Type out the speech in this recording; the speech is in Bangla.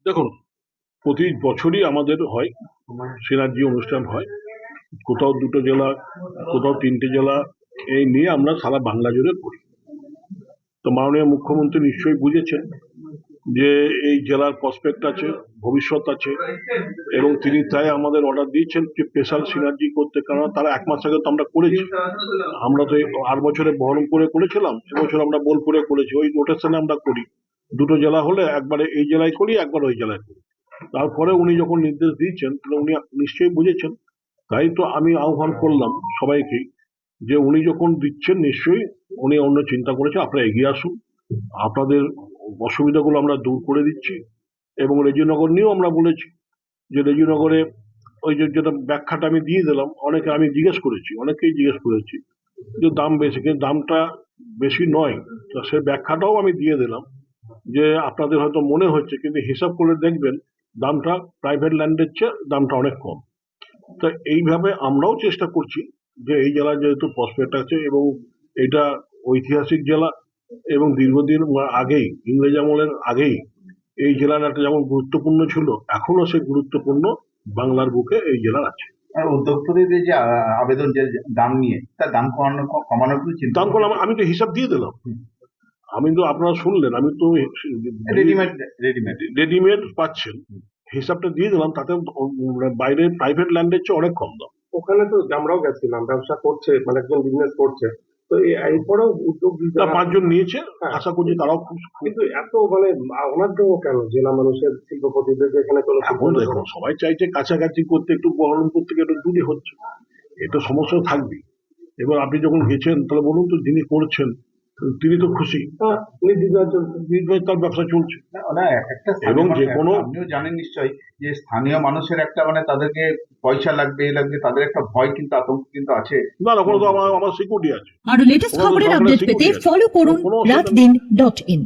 দেখুন, প্রতি বছরই আমাদের হয় সিনার্জি অনুষ্ঠান হয়। কোথাও 2টো জেলা, কোথাও 3টে জেলা, এই নিয়ে আমরা সারা বাংলা জুড়ে করি। তো মাননীয় মুখ্যমন্ত্রী নিশ্চয়ই বুঝেছেন যে এই জেলার প্রসপেক্ট আছে, ভবিষ্যৎ আছে, এবং তিনি তাই আমাদের অর্ডার দিয়েছেন যে স্পেশাল সিনার্জি করতে। কারণ তারা 1 মাস আগে তো আমরা করেছি, আমরা তো 8 বছরে বহরমপুরে করেছিলাম, এবছর আমরা বোলপুরে করেছি। ওই রোটেশনে আমরা করি, 2টো জেলা হলে একবারে এই জেলায় করি, একবার ওই জেলায় করি। তারপরে উনি যখন নির্দেশ দিয়েছেন তাহলে উনি নিশ্চয়ই বুঝেছেন। তাই তো আমি আহ্বান করলাম সবাইকে যে উনি যখন দিচ্ছেন নিশ্চয়ই উনি অন্য চিন্তা করেছেন, আপনারা এগিয়ে আসুন, আপনাদের অসুবিধাগুলো আমরা দূর করে দিচ্ছি। এবং রেজিনগর নিয়েও আমরা বলেছি যে রেজিনগরে ওই যে যেটা ব্যাখ্যাটা আমি দিয়ে দিলাম, অনেকে আমি জিজ্ঞেস করেছি, অনেকেই জিজ্ঞেস করেছি যে দাম বেশি, কিন্তু দামটা বেশি নয়। তো সে ব্যাখ্যাটাও আমি দিয়ে দিলাম যে আপনাদের হয়তো মনে হচ্ছে, কিন্তু হিসাব করে দেখবেন দামটা প্রাইভেট ল্যান্ডের চেয়ে দামটা অনেক কম। তো এইভাবে আমরাও চেষ্টা করছি যে এই জেলায় যেহেতু ফসফেট আছে এবং এটা ঐতিহাসিক জেলা, এবং দীর্ঘদিন আগেই ইংরেজ আমলের আগেই এই জেলার একটা যেমন গুরুত্বপূর্ণ ছিল, এখনো সে গুরুত্বপূর্ণ বাংলার বুকে এই জেলার আছে। আর উদ্যোক্তাদের যে আবেদন যে দাম নিয়ে, তার দাম কমানোর কিছু চিন্তা? দাম কমানো আমি তো হিসাব দিয়ে দিলাম, আমি তো আপনারা শুনলেন, আমি তো রেডিমেড পাচ্ছেন, হিসাবটা দিয়ে দিলাম। তাতে বাইরে প্রাইভেট ল্যান্ডের চেয়ে অনেক কম দাম। ওখানে তো আমরাও গেছিলাম, ব্যবসা করছে, মানে একজন বিজনেস করছে, তো এরপরেও উদ্যোগ 5 জন নিয়েছে, আশা করছি তারাও খুব। কিন্তু এত মানে অনাগ্রহ কেন জেলা মানুষের শিল্পপতিদের যেখানে চলে? এখন দেখো সবাই চাইছে কাছাকাছি করতে, একটু বহরমপুর থেকে একটু দূরে হচ্ছে, এটা সমস্যা থাকবেই। এবার আপনি যখন গেছেন তাহলে বলুন তো, যিনি করছেন তিনি তো খুশি, নির্দ্বিধায় তার ব্যবসা চলছে। এবং যে কোনো, আপনিও জানেন নিশ্চয়ই যে স্থানীয় মানুষের একটা মানে তাদেরকে পয়সা লাগবে, তাদের একটা ভয় কিন্তু আতঙ্ক কিন্তু আছে। না না, কোনো তো আমার সিকিউরিটি আছে। আরো লেটেস্ট খবরের আপডেট পেতে ফলো করুন রাতদিন.in।